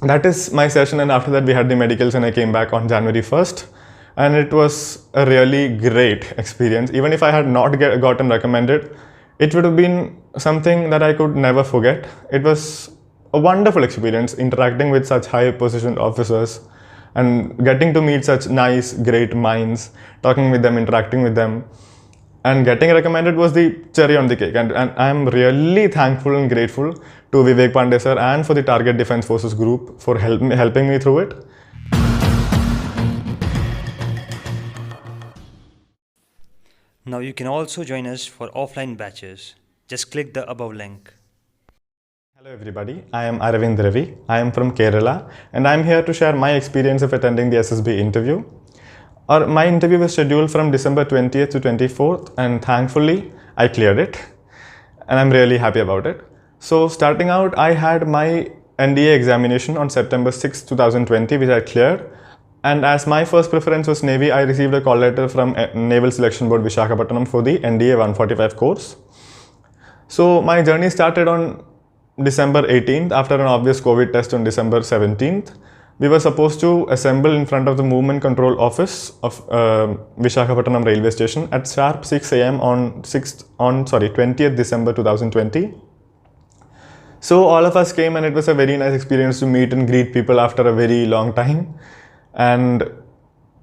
that is my session, and after that we had the medicals and I came back on January 1st, and it was a really great experience. Even if I had not gotten recommended, it would have been something that I could never forget. It was a wonderful experience interacting with such high positioned officers and getting to meet such nice, great minds, talking with them, interacting with them. And getting recommended was the cherry on the cake. And I'm really thankful and grateful to Vivek Pandey sir and for the Target Defense Forces group for helping me through it. Now you can also join us for offline batches. Just click the above link. Hello everybody, I am Aravind Ravi. I am from Kerala and I am here to share my experience of attending the SSB interview. My interview was scheduled from December 20th to 24th, and thankfully I cleared it and I'm really happy about it. So starting out, I had my NDA examination on September 6, 2020, which I cleared. And as my first preference was Navy, I received a call letter from Naval Selection Board Visakhapatnam for the NDA 145 course. So my journey started on December 18th after an obvious COVID test on December 17th. We were supposed to assemble in front of the Movement Control Office of Visakhapatnam Railway Station at sharp 6 a.m. on 20th December 2020. So all of us came and it was a very nice experience to meet and greet people after a very long time. And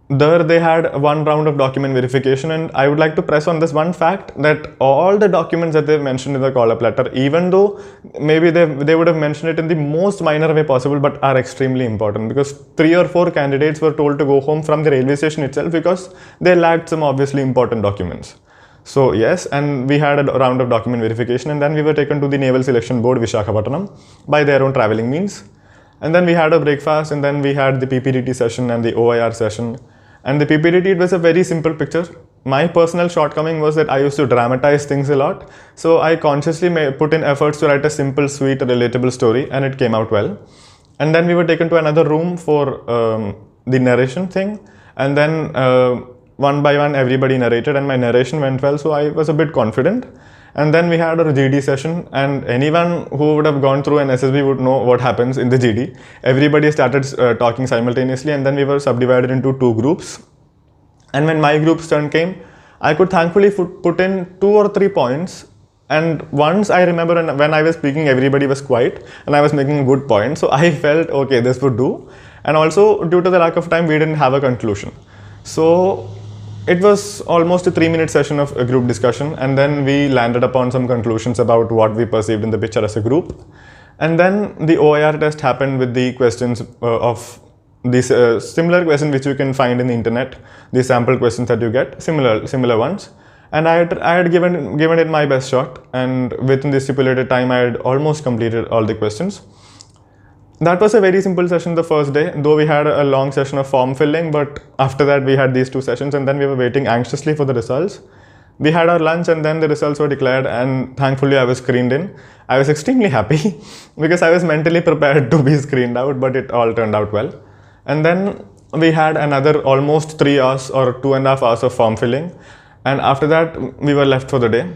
there they had one round of document verification, and I would like to press on this one fact that all the documents that they've mentioned in the call-up letter, even though maybe they would have mentioned it in the most minor way possible, but are extremely important, because 3 or 4 candidates were told to go home from the railway station itself because they lacked some obviously important documents. So yes, and we had a round of document verification, and then we were taken to the Naval Selection Board Visakhapatnam by their own traveling means. And then we had a breakfast, and then we had the PPDT session and the OIR session. And the PPDT, it was a very simple picture. My personal shortcoming was that I used to dramatize things a lot. So I consciously put in efforts to write a simple, sweet, relatable story, and it came out well. And then we were taken to another room for the narration thing. And then one by one, everybody narrated, and my narration went well. So I was a bit confident. And then we had our GD session, and anyone who would have gone through an SSB would know what happens in the GD. Everybody started talking simultaneously, and then we were subdivided into 2 groups. And when my group's turn came, I could thankfully put in 2 or 3 points. And once I remember when I was speaking, everybody was quiet and I was making a good point. So I felt, okay, this would do. And also due to the lack of time, we didn't have a conclusion. So it was almost a 3-minute session of a group discussion, and then we landed upon some conclusions about what we perceived in the picture as a group. And then the OIR test happened with the questions of these similar questions which you can find in the internet, the sample questions that you get, similar ones. And I had given it my best shot, and within the stipulated time I had almost completed all the questions. That was a very simple session the first day, though we had a long session of form filling, but after that we had these 2 sessions, and then we were waiting anxiously for the results. We had our lunch, and then the results were declared, and thankfully I was screened in. I was extremely happy because I was mentally prepared to be screened out, but it all turned out well. And then we had another almost 3 hours or 2.5 hours of form filling, and after that we were left for the day.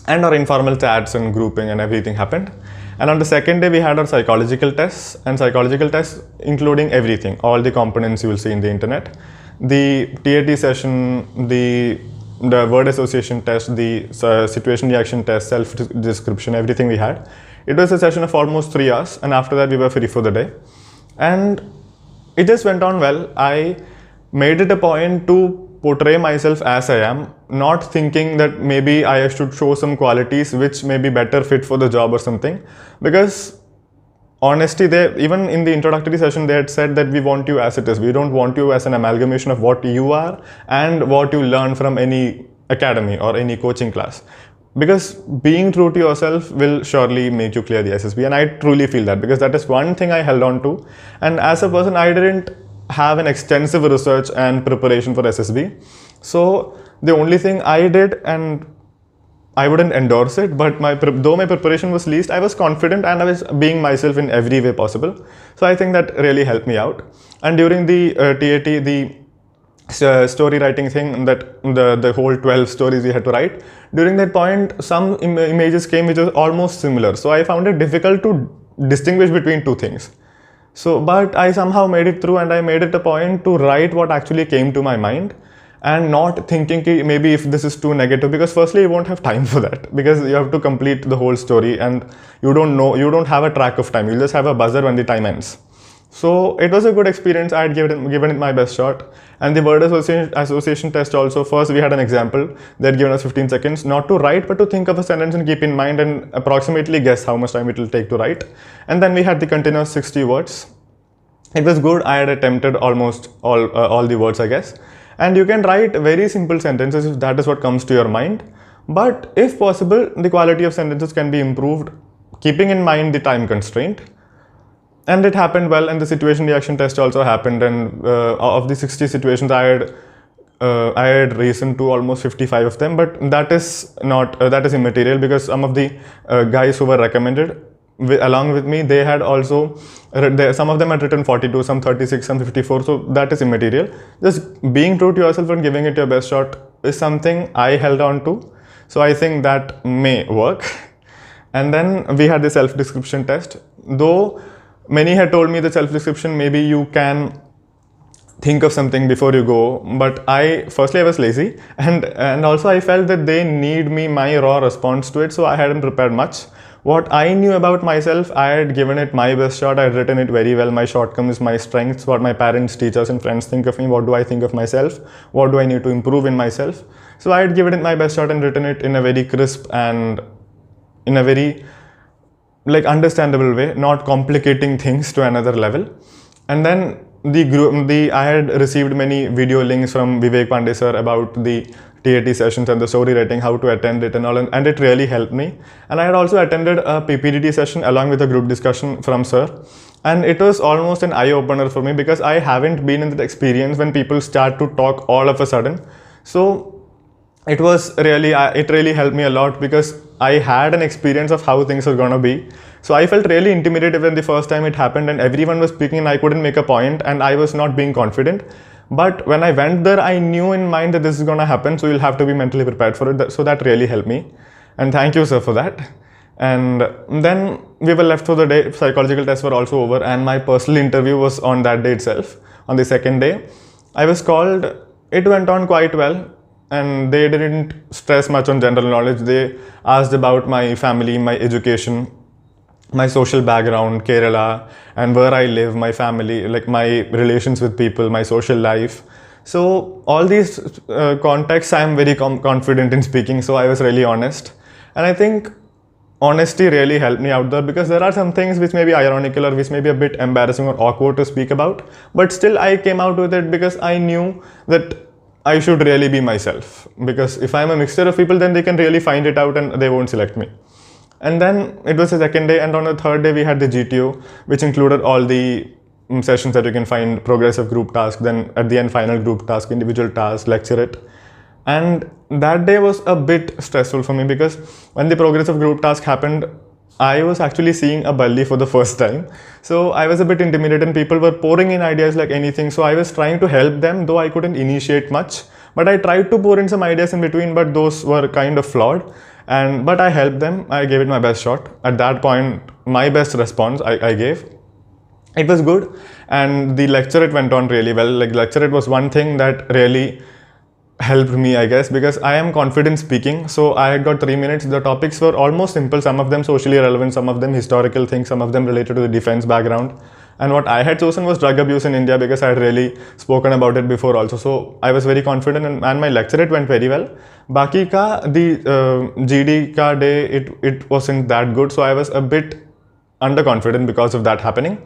And our informal chats and grouping and everything happened. And on the second day, we had our psychological tests, and psychological tests including everything, all the components you will see in the internet. The TAT session, the word association test, the situation reaction test, self-description, everything we had. It was a session of almost 3 hours, and after that we were free for the day. And it just went on well. I made it a point to portray myself as I am, not thinking that maybe I should show some qualities which may be better fit for the job or something. Because honesty, even in the introductory session, they had said that we want you as it is. We don't want you as an amalgamation of what you are and what you learn from any academy or any coaching class. Because being true to yourself will surely make you clear the SSB, and I truly feel that, because that is one thing I held on to. And as a person, I didn't have an extensive research and preparation for SSB. So the only thing I did, and I wouldn't endorse it, but though my preparation was least, I was confident and I was being myself in every way possible. So I think that really helped me out. And during the TAT, the story writing thing, that the whole 12 stories we had to write, during that point some images came which was almost similar. So I found it difficult to distinguish between 2 things. So, but I somehow made it through, and I made it a point to write what actually came to my mind, and not thinking ki maybe if this is too negative, because firstly you won't have time for that, because you have to complete the whole story and you don't have a track of time, you just have a buzzer when the time ends. So it was a good experience. I had given it my best shot. And the word association test also, first we had an example. They had given us 15 seconds, not to write, but to think of a sentence and keep in mind and approximately guess how much time it will take to write. And then we had the continuous 60 words. It was good. I had attempted almost all the words, I guess. And you can write very simple sentences if that is what comes to your mind. But if possible, the quality of sentences can be improved, keeping in mind the time constraint. And it happened well, and the situation reaction test also happened. And of the 60 situations, I had reasoned to almost 55 of them. But that is not that is immaterial, because some of the guys who were recommended along with me, they had also some of them had written 42, some 36, some 54. So that is immaterial. Just being true to yourself and giving it your best shot is something I held on to. So I think that may work. And then we had the self-description test. Though many had told me the self-description, maybe you can think of something before you go, but firstly I was lazy, and also I felt that they need my raw response to it, so I hadn't prepared much. What I knew about myself, I had given it my best shot. I had written it very well, my shortcomings, my strengths, what my parents, teachers and friends think of me, what do I think of myself, what do I need to improve in myself. So I had given it my best shot and written it in a very crisp and in a very understandable way, not complicating things to another level. And then I had received many video links from Vivek Pandey sir about the TAT sessions and the story writing, how to attend it and all, and it really helped me. And I had also attended a PPDT session along with a group discussion from sir, and it was almost an eye-opener for me, because I haven't been in that experience when people start to talk all of a sudden. So it really helped me a lot, because I had an experience of how things are gonna be. So I felt really intimidated when the first time it happened and everyone was speaking and I couldn't make a point and I was not being confident. But when I went there, I knew in mind that this is gonna happen, so you'll have to be mentally prepared for it. So that really helped me. And thank you, sir, for that. And then we were left for the day. Psychological tests were also over, and my personal interview was on that day itself. On the second day, I was called. It went on quite well. And they didn't stress much on general knowledge. They asked about my family, my education, my social background, Kerala, and where I live, my family, my relations with people, my social life. So all these contexts, I am very confident in speaking. So I was really honest. And I think honesty really helped me out there, because there are some things which may be ironical or which may be a bit embarrassing or awkward to speak about. But still I came out with it because I knew that I should really be myself, because if I'm a mixture of people, then they can really find it out and they won't select me. And then it was the second day, and on the third day we had the GTO, which included all the sessions that you can find: progressive group task, then at the end final group task, individual task, lecture it. And that day was a bit stressful for me, because when the progressive group task happened, I was actually seeing a Balli for the first time. So I was a bit intimidated and people were pouring in ideas like anything. So I was trying to help them, though I couldn't initiate much. But I tried to pour in some ideas in between, but those were kind of flawed. But I helped them. I gave it my best shot. At that point, my best response I gave. It was good. And the lecture, it went on really well. Lecture, it was one thing that really helped me, I guess, because I am confident speaking. So I had got 3 minutes. The topics were almost simple, some of them socially relevant, some of them historical things, some of them related to the defense background. And what I had chosen was drug abuse in India, because I had really spoken about it before also. So I was very confident, and my lecture, it went very well. Baki ka, the GD ka day, it wasn't that good. So I was a bit underconfident because of that happening.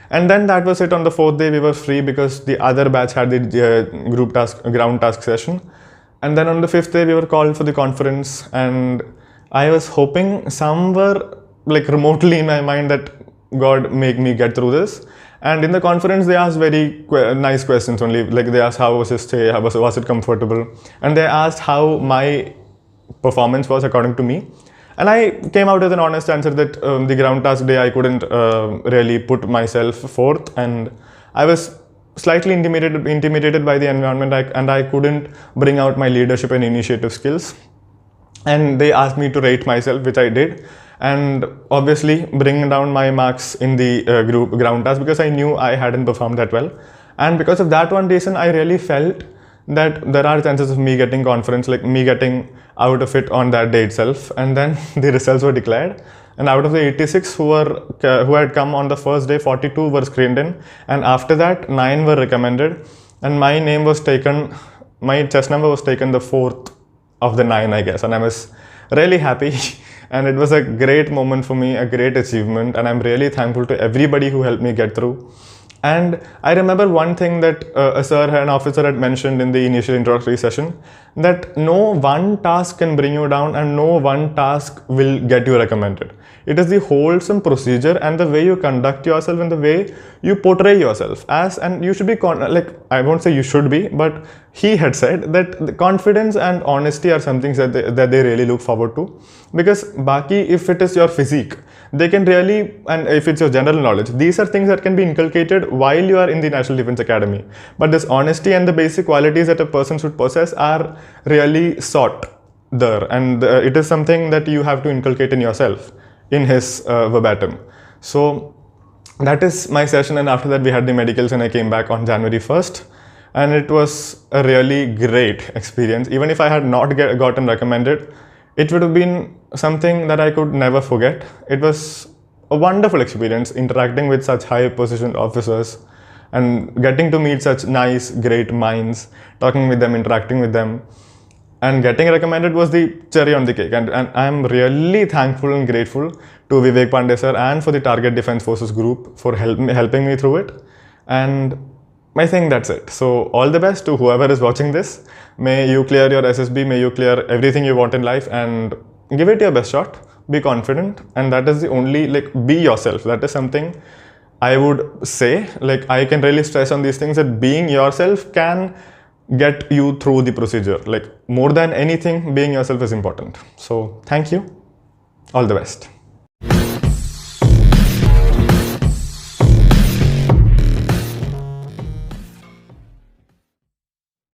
And then that was it. On the fourth day, we were free because the other batch had the ground task session. And then on the fifth day, we were called for the conference. And I was hoping somewhere, remotely in my mind, that God make me get through this. And in the conference, they asked very nice questions only. They asked, how was it stay? Was it comfortable? And they asked how my performance was according to me. And I came out with an honest answer that the ground task day, I couldn't really put myself forth, and I was slightly intimidated by the environment, and I couldn't bring out my leadership and initiative skills. And they asked me to rate myself, which I did. and obviously bring down my marks in the group ground task, because I knew I hadn't performed that well. And because of that one reason, I really felt that there are chances of me getting confidence, like me getting out of it on that day itself. And then the results were declared, and out of the 86 who had come on the first day, 42 were screened in, and after that 9 were recommended, and my name was taken, my chest number was taken the 4th of the 9, I guess, and I was really happy. And it was a great moment for me, a great achievement, and I'm really thankful to everybody who helped me get through. And I remember one thing that an officer had mentioned in the initial introductory session, that no one task can bring you down and no one task will get you recommended. It is the wholesome procedure and the way you conduct yourself and the way you portray yourself as, and you should be, I won't say you should be, but he had said that the confidence and honesty are some things that they really look forward to. Because baki, if it is your physique, they can really, and if it's your general knowledge, these are things that can be inculcated while you are in the National Defense Academy. But this honesty and the basic qualities that a person should possess are really sought there, and it is something that you have to inculcate in yourself, in his verbatim. So that is my session, and after that we had the medicals and I came back on January 1st, and it was a really great experience. Even if I had not gotten recommended, it would have been something that I could never forget. It was a wonderful experience interacting with such high positioned officers and getting to meet such nice, great minds, talking with them, interacting with them. And getting recommended was the cherry on the cake. And I'm really thankful and grateful to Vivek Pandey sir and for the Target Defense Forces group for helping me through it. And I think that's it. So all the best to whoever is watching this. May you clear your SSB, may you clear everything you want in life, and give it your best shot. Be confident, and that is the only, be yourself. That is something I would say, I can really stress on these things, that being yourself can get you through the procedure. More than anything, being yourself is important. So thank you. All the best.